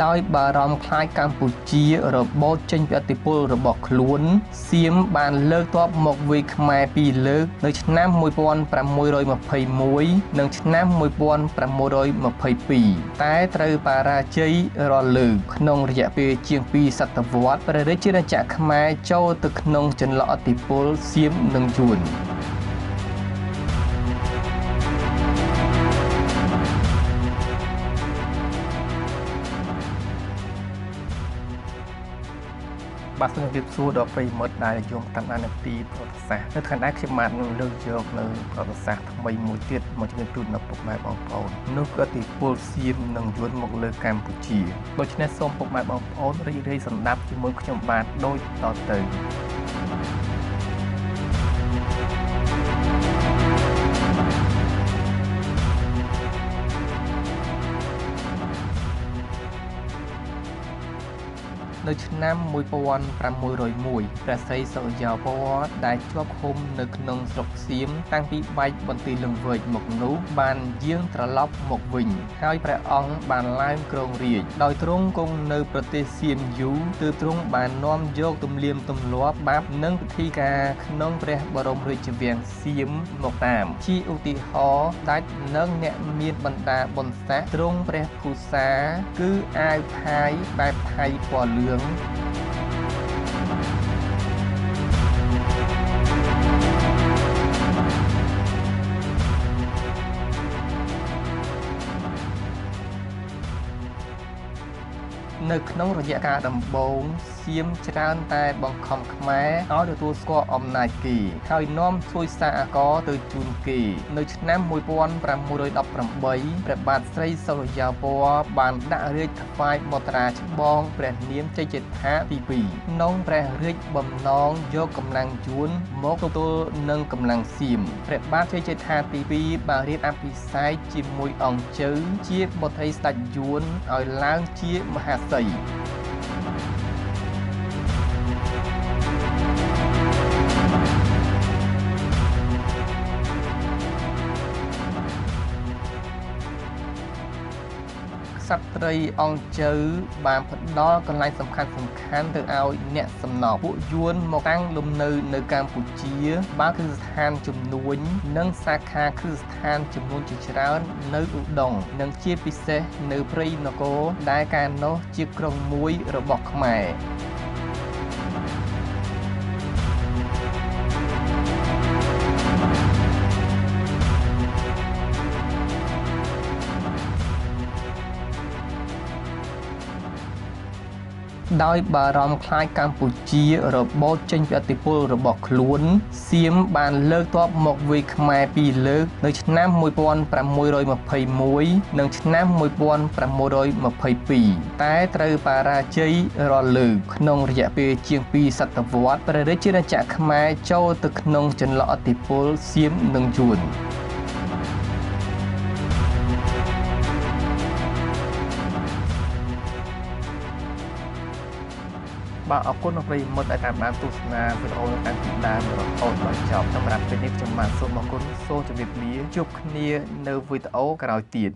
ដោយបារម្ភខ្លាចកម្ពុជារបូតចេញពីឥទ្ធិពលរបស់ខ្លួនសៀមបានលើកទ័ពមកវាយខ្មែរពីរលើកនៅឆ្នាំ1621និងឆ្នាំ1622តែត្រូវបរាជ័យរាល់លើកក្នុងរយៈពេលជាង2សតវត្សព្រះរាជាណាចក្រខ្មែរចូលទៅក្នុងចន្លោះឥទ្ធិពលសៀមនិងយួនបាទសូមជម្រាបសួរដល់ប្រិយមិត្តដែលយកតាមដាននីតិប្រវត្តិសាស្ត្រនៅថ្ងៃនេះខ្ញុំបាននឹងលើកយកនៅប្រវត្តិសាស្ត្រថ្មីមួយទៀតមកជម្រាបជូនដល់ពុកម៉ែបងប្អូននោះគឺឥទ្ធិពលសៀមនិងយួនមកលើកម្ពុជាដូច្នេះសូមពុកម៉ែបងប្អូនរីករាយស្ដាប់ជាមួយខ្ញុំបាទដូចតទៅនៅឆ្នាំ1601ព្រះស្រីសុរិយោពណ៌ដែលជាប់ឃុំនៅក្នុងស្រុកសៀមតាំងពីបែកបន្ទាយលង្វែកមកនោះបានយាងត្រឡប់មកវិញហើយព្រះអង្គបានឡើងគ្រងរាជ្យដោយទ្រង់គង់នៅប្រទេសសៀមយូរទើបទ្រង់បាននាំយកទំនៀមទម្លាប់បាបនិងពិធីការក្នុងព្រះបរមរាជវាំងសៀមមកតាមជាឧទាហរណ៍ដាច់និងអ្នកមានបណ្ដាបុណ្យស័ក្តិទ្រង់ព្រះភូសាគឺអាវផាយបែបថៃពណ៌លឿងនៅក្នុងរយៈកាលដំបូងសៀមច្រើនតែបង្ខំខ្មែរឲ្យទទួលស្គាល់អំណាចគេហើយនាំសួយសារអាករទៅជូនគេនៅឆ្នាំ1618ព្រះបាទស្រីសុរិយោពណ៌បានដាក់រាជថ្វាយបុត្រាច្បងព្រះនាមជ័យជេដ្ឋាទី2ក្នុងព្រះរាជបំណងយកកម្លាំងយួនមកទទួលនឹងកម្លាំងសៀមព្រះបាទជ័យជេដ្ឋាទី2បានរៀបអភិសេកជាមួយអង្គជើជាបុត្រីស្ដេចយួនឲ្យឡើងជាមហាសីក្សត្រីអង្គជើបានផ្ដល់កន្លែងសំខាន់ទៅឲ្យអ្នកសំណង់ពួកយួនមកតាំងលំនៅនៅកម្ពុជាបានគ្រឹះស្ថានជំនួញនិងសាខាគ្រឹះស្ថានចំនួនជាច្រើននៅឧដុង្គនិងជាពិសេសនៅព្រៃនគរដែលកាលនោះជាក្រុងមួយរបស់ខ្មែរដោយបារម្ភខ្លាចកម្ពុជារបូតចេញពីឥទ្ធិពលរបស់ខ្លួនសៀមបានលើកទ័ពមកវាយខ្មែរពីរលើកនៅឆ្នាំ1621និងឆ្នាំ1622តែត្រូវបរាជ័យរាល់លើកក្នុងរយៈពេលជាង2សតវត្សព្រះរាជាណាចក្រខ្មែរចូលទៅក្នុងចន្លោះឥទ្ធិពលសៀមនិងយួនបាទអរគុណដល់ប្រិយមិត្តដែលតាមដានទស្សនាវីដេអូតាំងពីដើមរហូតដល់ចប់សម្រាប់ពេលនេះខ្ញុំបានសូមអរគុណសូមជម្រាបលាជួបគ្នានៅវីដេអូក្រោយទៀត